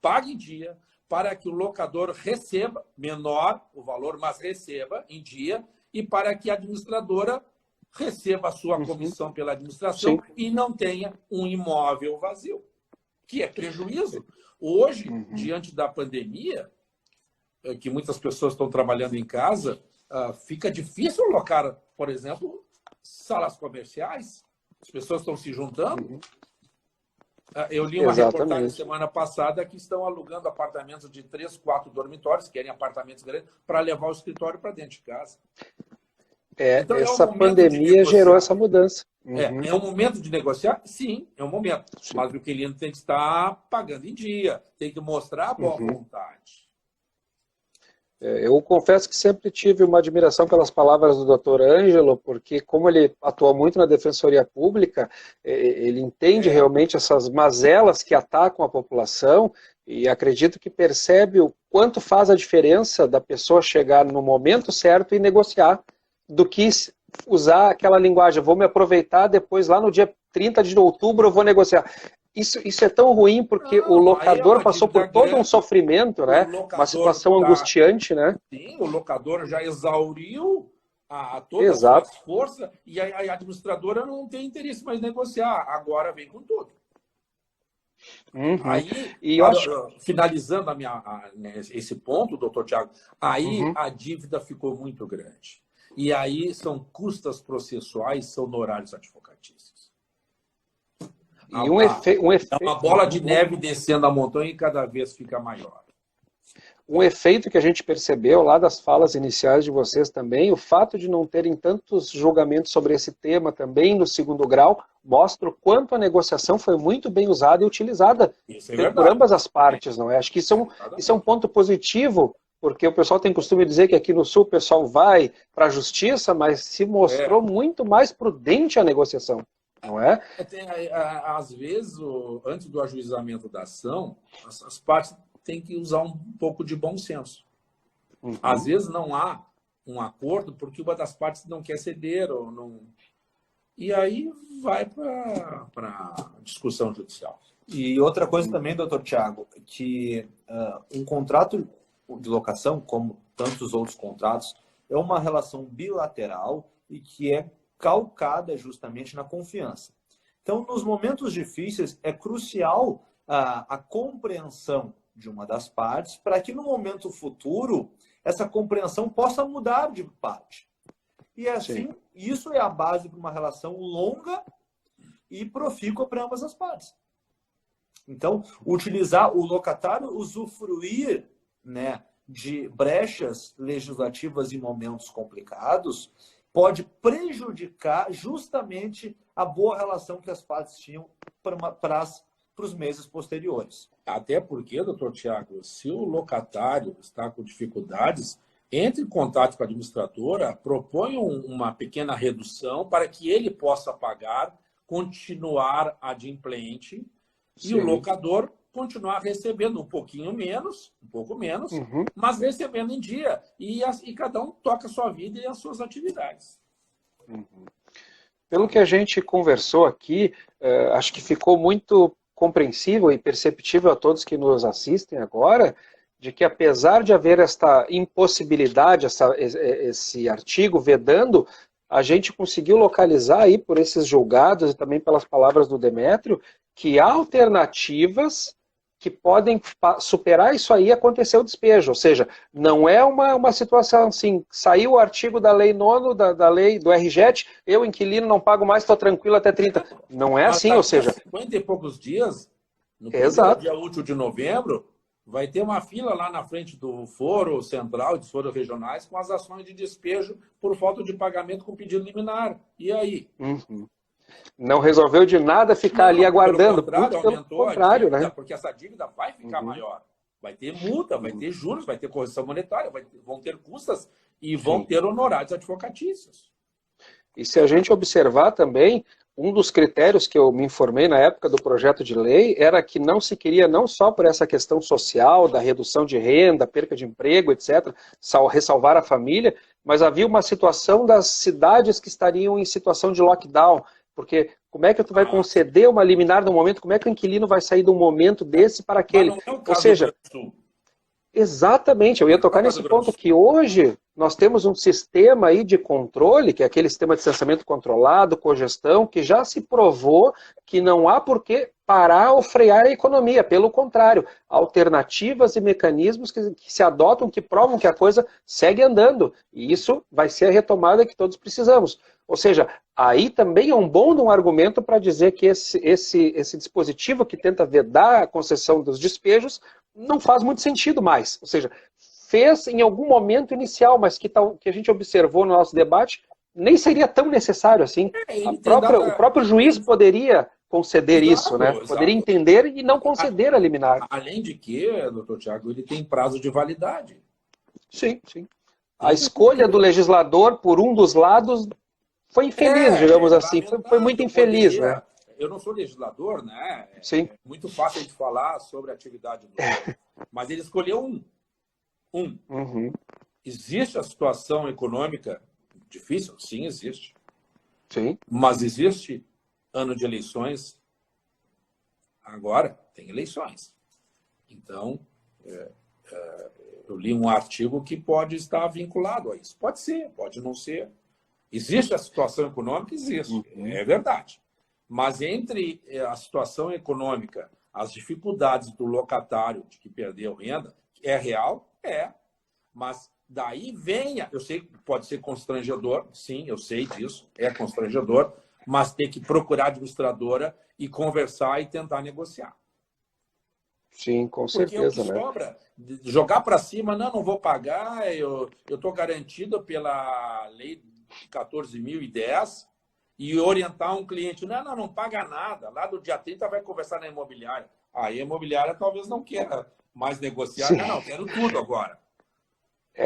pague em dia, para que o locador receba, menor o valor, mas receba em dia, e para que a administradora receba a sua comissão pela administração e não tenha um imóvel vazio, que é prejuízo. Hoje, diante da pandemia, que muitas pessoas estão trabalhando em casa, fica difícil locar, por exemplo, salas comerciais. As pessoas estão se juntando. Eu li uma reportagem semana passada que estão alugando apartamentos de 3, 4 dormitórios, querem apartamentos grandes, para levar o escritório para dentro de casa. Então, essa pandemia gerou essa mudança. É um momento de negociar? Sim, é um momento. Mas o inquilino tem que estar pagando em dia, tem que mostrar a boa vontade. Eu confesso que sempre tive uma admiração pelas palavras do Dr. Ângelo, porque como ele atua muito na Defensoria Pública, ele entende realmente essas mazelas que atacam a população e acredito que percebe o quanto faz a diferença da pessoa chegar no momento certo e negociar, do que usar aquela linguagem, vou me aproveitar, depois lá no dia 30 de outubro eu vou negociar. Isso é tão ruim porque o locador passou por todo um sofrimento, né? Uma situação angustiante, né? Sim, o locador já exauriu todas as suas forças e a administradora não tem interesse mais em negociar. Agora vem com tudo. Aí, finalizando esse ponto, doutor Tiago, aí a dívida ficou muito grande. E aí são custas processuais, são honorários advocatícios. E um efeito, é uma bola de neve descendo a montanha e cada vez fica maior. Um efeito que a gente percebeu lá das falas iniciais de vocês também, o fato de não terem tantos julgamentos sobre esse tema também no segundo grau, mostra o quanto a negociação foi muito bem usada e utilizada por ambas as partes, não é? Acho que isso é um ponto positivo, porque o pessoal tem costume de dizer que aqui no Sul o pessoal vai para a justiça, mas se mostrou muito mais prudente a negociação, não é? Às vezes, antes do ajuizamento da ação, as partes têm que usar um pouco de bom senso. Às vezes não há um acordo porque uma das partes não quer ceder ou não... E aí vai para discussão judicial. E outra coisa também, doutor Tiago, que um contrato de locação, como tantos outros contratos, é uma relação bilateral e que é calcada justamente na confiança. Então, nos momentos difíceis, é crucial a compreensão de uma das partes para que no momento futuro essa compreensão possa mudar de parte. E assim, isso é a base para uma relação longa e profícua para ambas as partes. Então, utilizar o locatário, usufruir, né, de brechas legislativas em momentos complicados, pode prejudicar justamente a boa relação que as partes tinham para os meses posteriores. Até porque, doutor Tiago, se o locatário está com dificuldades, entre em contato com a administradora, propõe uma pequena redução para que ele possa pagar, continuar adimplente e o locador continuar recebendo um pouco menos, mas recebendo em dia. E cada um toca a sua vida e as suas atividades. Pelo que a gente conversou aqui, acho que ficou muito compreensível e perceptível a todos que nos assistem agora, de que apesar de haver esta impossibilidade, esse artigo vedando, a gente conseguiu localizar aí por esses julgados e também pelas palavras do Demétrio, que há alternativas que podem superar isso aí e acontecer o despejo. Ou seja, não é uma situação assim, saiu o artigo da lei 9º, da lei do RJET, eu, inquilino, não pago mais, estou tranquilo até 30. Não é assim, ou seja... 50 e poucos dias, no primeiro dia útil de novembro, vai ter uma fila lá na frente do foro central, dos foros regionais, com as ações de despejo por falta de pagamento com pedido liminar. E aí? Não resolveu de nada ficar ali aguardando. Pelo contrário, né? Porque essa dívida vai ficar maior. Vai ter multa, vai ter juros, vai ter correção monetária, vão ter custas e vão ter honorários advocatícios. E se a gente observar também, um dos critérios que eu me informei na época do projeto de lei era que não se queria, não só por essa questão social, da redução de renda, perca de emprego, etc., ressalvar a família, mas havia uma situação das cidades que estariam em situação de lockdown. Porque como é que tu vai conceder uma liminar no momento, como é que o inquilino vai sair de um momento desse para aquele? Não é o caso Ou seja, Exatamente, eu ia tocar nesse ponto que hoje nós temos um sistema aí de controle, que é aquele sistema de distanciamento controlado, cogestão, que já se provou que não há por que parar ou frear a economia, pelo contrário, alternativas e mecanismos que se adotam, que provam que a coisa segue andando, e isso vai ser a retomada que todos precisamos. Ou seja, aí também é um bom argumento para dizer que esse dispositivo que tenta vedar a concessão dos despejos não faz muito sentido mais. Ou seja, fez em algum momento inicial, mas que a gente observou no nosso debate, nem seria tão necessário assim. O próprio juiz poderia conceder isso, né? Exato. Poderia entender e não conceder a liminar. Além de que, doutor Tiago, ele tem prazo de validade. Sim, sim. A escolha do legislador por um dos lados foi infeliz, digamos assim. Foi muito infeliz, né? Eu não sou legislador, né? Sim. É muito fácil de falar sobre a atividade do outro. Mas ele escolheu um. Uhum. Existe a situação econômica difícil? Sim, existe. Sim. Mas existe ano de eleições? Agora tem eleições. Então, eu li um artigo que pode estar vinculado a isso. Pode ser, pode não ser. Existe a situação econômica? Existe. É verdade. Mas entre a situação econômica, as dificuldades do locatário de que perdeu renda, é real? É. Mas daí venha, eu sei que pode ser constrangedor, sim, eu sei disso, é constrangedor, mas tem que procurar a administradora e conversar e tentar negociar. Sim, com Porque certeza, o que sobra, jogar para cima, não vou pagar, eu estou garantido pela lei de 14.010, e orientar um cliente, não paga nada, lá do dia 30 vai conversar na imobiliária. Aí a imobiliária talvez não queira mais negociar, não, quero tudo agora.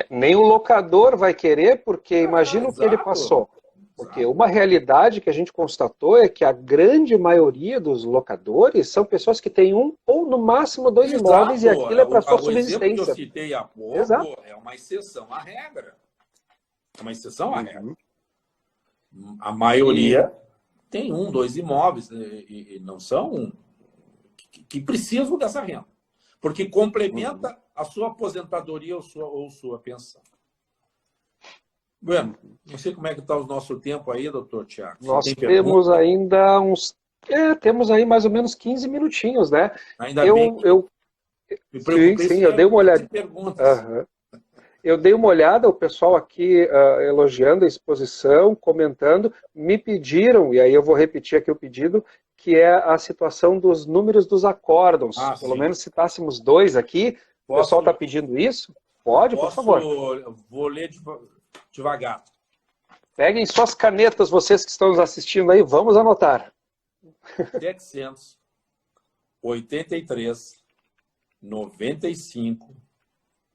Nem o locador vai querer, porque imagina o que ele passou. Porque uma realidade que a gente constatou é que a grande maioria dos locadores são pessoas que têm um ou no máximo dois imóveis e aquilo é para sua subsistência. O exemplo que eu citei há pouco é uma exceção à regra. É uma exceção à regra. A maioria tem um, dois imóveis e não são que precisam dessa renda, porque complementa a sua aposentadoria ou sua pensão. Bueno, não sei como é que está o nosso tempo aí, doutor Tiago. Nós temos ainda temos aí mais ou menos 15 minutinhos, né? Ainda bem. Me preocupei sim, eu dei uma olhada. Eu dei uma olhada, o pessoal aqui elogiando a exposição, comentando, me pediram, e aí eu vou repetir aqui o pedido, que é a situação dos números dos acórdons. Pelo menos citássemos 2 aqui. O pessoal está pedindo isso? Pode, por favor. Vou ler devagar. Peguem suas canetas, vocês que estão nos assistindo aí, vamos anotar. 783, 95,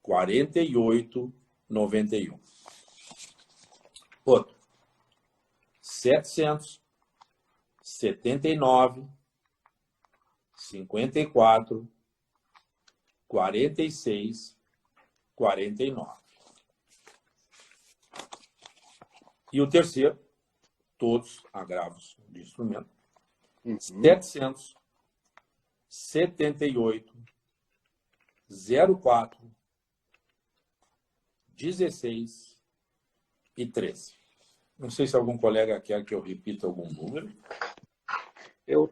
48, 91. Outro. 779, 54, 46, 49. E o terceiro, todos agravos de instrumento. 778, 04, 16 e 13. Não sei se algum colega quer que eu repita algum número. Eu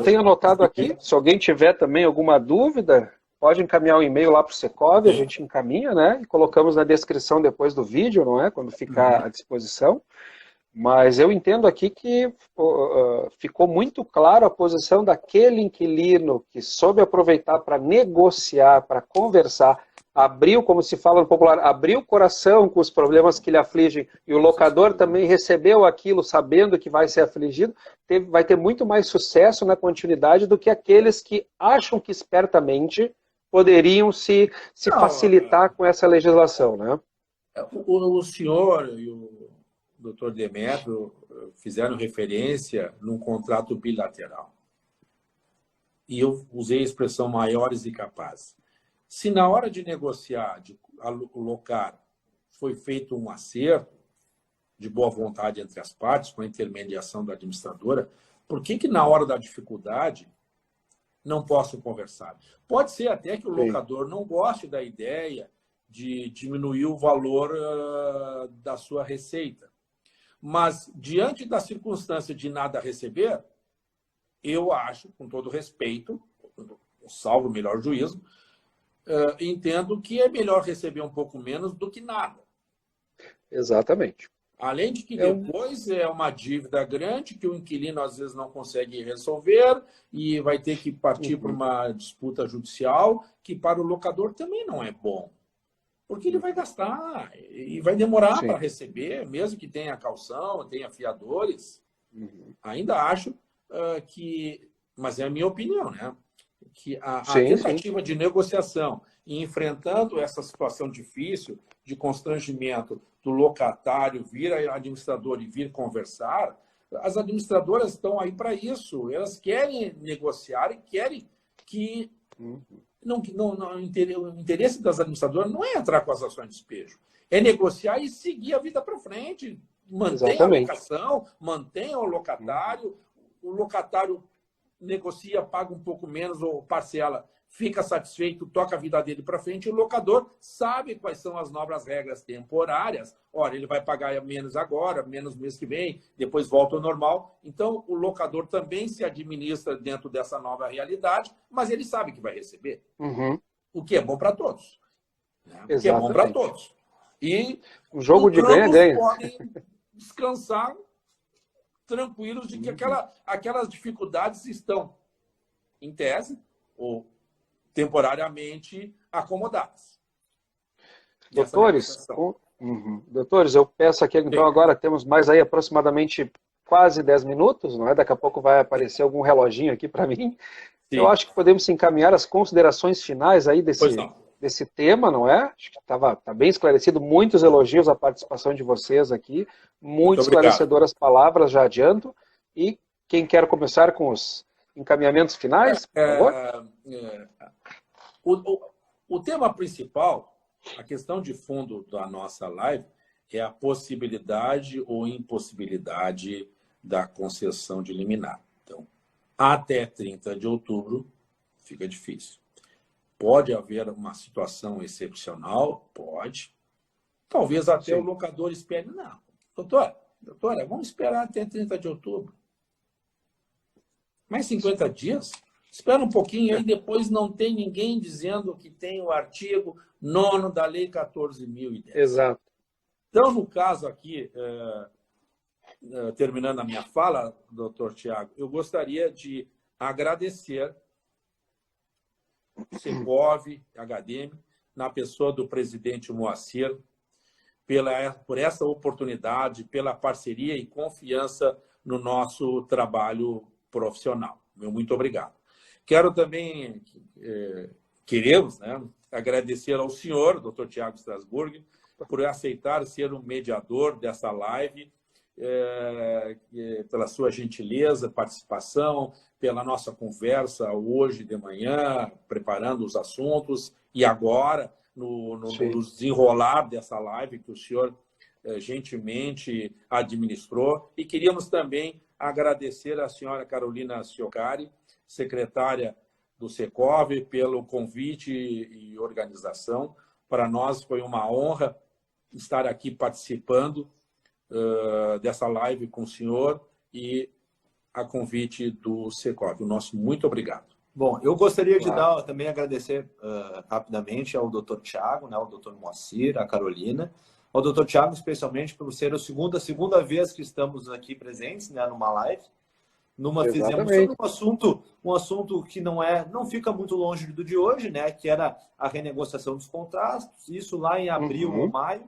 tenho anotado aqui. Se alguém tiver também alguma dúvida, pode encaminhar um e-mail lá para o Secov, a gente encaminha, né? E colocamos na descrição depois do vídeo, não é? Quando ficar à disposição. Mas eu entendo aqui que ficou muito claro a posição daquele inquilino que soube aproveitar para negociar, para conversar, abriu, como se fala no popular, abriu o coração com os problemas que lhe afligem, e o locador também recebeu aquilo sabendo que vai ser afligido, vai ter muito mais sucesso na continuidade do que aqueles que acham que espertamente poderiam se facilitar com essa legislação, né? O senhor e o doutor Demetrio fizeram referência num contrato bilateral. E eu usei a expressão maiores e capazes. Se na hora de negociar, de alocar, foi feito um acerto de boa vontade entre as partes, com a intermediação da administradora, por que na hora da dificuldade não posso conversar. Pode ser até que o locador não goste da ideia de diminuir o valor da sua receita. Mas, diante da circunstância de nada receber, eu acho, com todo respeito, salvo o melhor juízo, entendo que é melhor receber um pouco menos do que nada. Exatamente. Além de que depois é uma dívida grande que o inquilino às vezes não consegue resolver e vai ter que partir para uma disputa judicial, que para o locador também não é bom. Porque ele vai gastar e vai demorar para receber, mesmo que tenha calção, tenha fiadores. Ainda acho que, mas é a minha opinião, né? Que a tentativa de negociação e enfrentando essa situação difícil de constrangimento do locatário vir ao administrador e vir conversar, as administradoras estão aí para isso. Elas querem negociar e querem que... o interesse das administradoras não é entrar com as ações de despejo, é negociar e seguir a vida para frente. Mantém a locação, mantém o locatário negocia, paga um pouco menos ou parcela, fica satisfeito, toca a vida dele para frente, e o locador sabe quais são as novas regras temporárias. Ora, ele vai pagar menos agora, menos mês que vem, depois volta ao normal. Então, o locador também se administra dentro dessa nova realidade, mas ele sabe que vai receber. O que é bom para todos. Né? O que é bom para todos. E o jogo de ganha-ganha. Podem descansar tranquilos de que aquelas dificuldades estão, em tese, ou temporariamente acomodadas. Doutores, doutores, eu peço aqui, então agora temos mais aí aproximadamente quase 10 minutos, não é? Daqui a pouco vai aparecer algum reloginho aqui para mim. Eu acho que podemos encaminhar as considerações finais aí desse tema, não é? Acho que tá bem esclarecido, muitos elogios à participação de vocês aqui, muito esclarecedoras palavras, já adianto. E quem quer começar com os encaminhamentos finais, por favor? O tema principal, a questão de fundo da nossa live, é a possibilidade ou impossibilidade da concessão de liminar. Então, até 30 de outubro fica difícil. Pode haver uma situação excepcional? Pode. Talvez até o locador espere. Não, doutora, vamos esperar até 30 de outubro. Mais 50 dias? Espera um pouquinho, aí depois não tem ninguém dizendo que tem o artigo 9º da Lei 14.010. Exato. Então, no caso aqui, terminando a minha fala, doutor Tiago, eu gostaria de agradecer Secov, HDM, na pessoa do presidente Moacir, por essa oportunidade, pela parceria e confiança no nosso trabalho profissional. Meu muito obrigado. Quero também, queremos, né, agradecer ao senhor, doutor Tiago Strasburg, por aceitar ser um mediador dessa live, pela sua gentileza, participação, pela nossa conversa hoje de manhã, preparando os assuntos, e agora, no desenrolar dessa live que o senhor gentilmente administrou. E queríamos também agradecer à senhora Carolina Ciocari, secretária do Secov, pelo convite e organização. Para nós foi uma honra estar aqui participando dessa live com o senhor e a convite do Secov. O nosso muito obrigado. Bom, eu gostaria de também agradecer rapidamente ao doutor Tiago, né, ao doutor Moacir, à Carolina, ao doutor Tiago especialmente por ser a segunda vez que estamos aqui presentes, né, numa live. Fizemos sobre um assunto que não fica muito longe do de hoje, né, que era a renegociação dos contratos, isso lá em abril ou maio.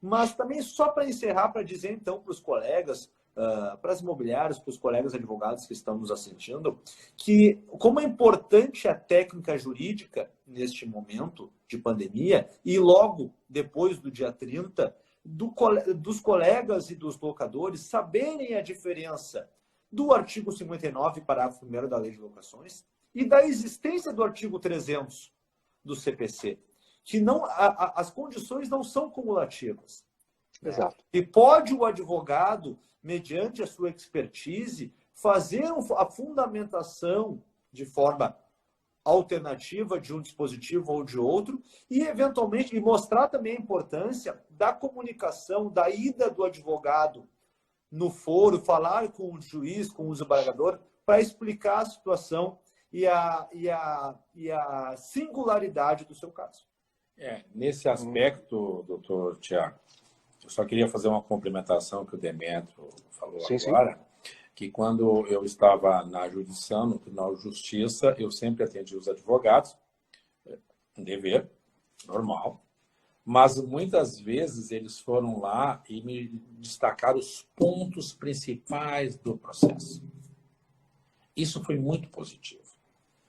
Mas também só para encerrar, para dizer então para os colegas, para as imobiliárias, para os colegas advogados que estão nos assistindo, que como é importante a técnica jurídica neste momento de pandemia e logo depois do dia 30, dos colegas e dos locadores saberem a diferença do artigo 59, parágrafo 1º da Lei de Locações e da existência do artigo 300 do CPC, que as condições não são cumulativas. Exato. E pode o advogado, mediante a sua expertise, fazer a fundamentação de forma alternativa de um dispositivo ou de outro, e eventualmente mostrar também a importância da comunicação, da ida do advogado no foro, falar com o juiz, com o desembargador, para explicar a situação e a singularidade do seu caso. Nesse aspecto, doutor Tiago, eu só queria fazer uma complementação que o Demetrio falou agora, que quando eu estava na jurisdição, no Tribunal de Justiça, eu sempre atendi os advogados, um dever, normal, mas muitas vezes eles foram lá e me destacaram os pontos principais do processo. Isso foi muito positivo.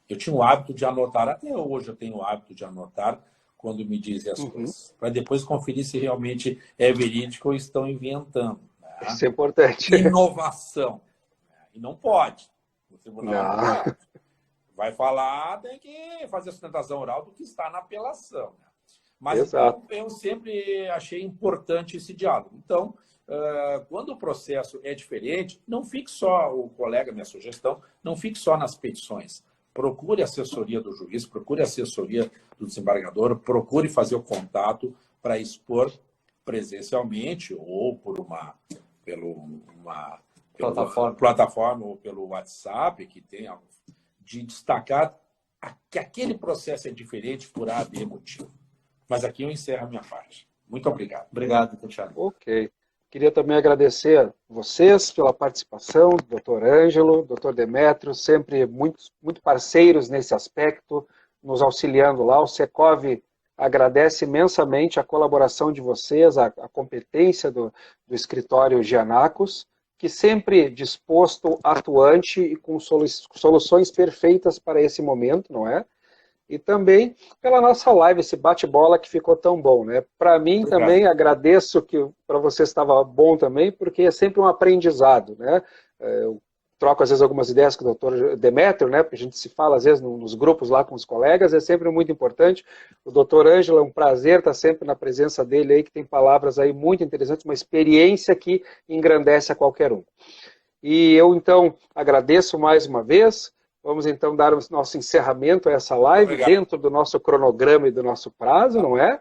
Eu tinha o hábito de anotar, até hoje eu tenho o hábito de anotar quando me dizem as coisas, para depois conferir se realmente é verídico ou estão inventando. Né? Isso é importante. Inovação. E não pode. O tribunal não pode. Vai falar, tem que fazer a sustentação oral do que está na apelação. Né? Mas eu sempre achei importante esse diálogo. Então, quando o processo é diferente, não fique só, o colega, minha sugestão, não fique só nas petições. Procure a assessoria do juiz, procure a assessoria do desembargador, procure fazer o contato para expor presencialmente ou por uma plataforma ou pelo WhatsApp, que tem de destacar que aquele processo é diferente por A, B motivo. Mas aqui eu encerro a minha parte. Muito obrigado. Obrigado, Tiago. Ok. Queria também agradecer a vocês pela participação, doutor Ângelo, doutor Demetrio, sempre muito parceiros nesse aspecto, nos auxiliando lá. O Secov agradece imensamente a colaboração de vocês, a competência do escritório Gianacos, que sempre disposto, atuante e com soluções perfeitas para esse momento, não é? E também pela nossa live, esse bate-bola que ficou tão bom, né? Para mim também, agradeço que para você estava bom também, porque é sempre um aprendizado, né? Eu troco às vezes algumas ideias com o doutor Demetrio, né? Porque a gente se fala às vezes nos grupos lá com os colegas, é sempre muito importante. O doutor Ângelo, é um prazer estar sempre na presença dele aí, que tem palavras aí muito interessantes, uma experiência que engrandece a qualquer um. E eu então agradeço mais uma vez. Vamos então dar o nosso encerramento a essa live, dentro do nosso cronograma e do nosso prazo, não é?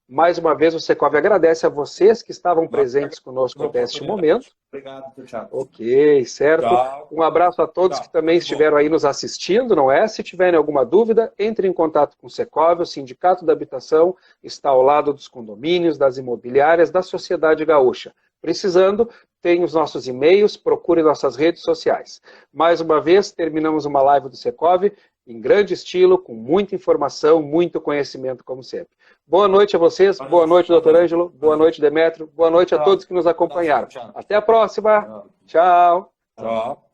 Mais uma vez o Secov agradece a vocês que estavam presentes conosco até este momento. Obrigado, Tiago. Ok, certo. Tchau. Um abraço a todos que também estiveram aí nos assistindo, não é? Se tiverem alguma dúvida, entre em contato com o Secov, o Sindicato da Habitação está ao lado dos condomínios, das imobiliárias, da Sociedade Gaúcha. Precisando, tem os nossos e-mails, procure nossas redes sociais. Mais uma vez, terminamos uma live do Secov em grande estilo, com muita informação, muito conhecimento, como sempre. Boa noite a vocês, boa noite, doutor Ângelo, boa noite, Demetrio, boa noite a todos que nos acompanharam. Até a próxima. Tchau. Tchau.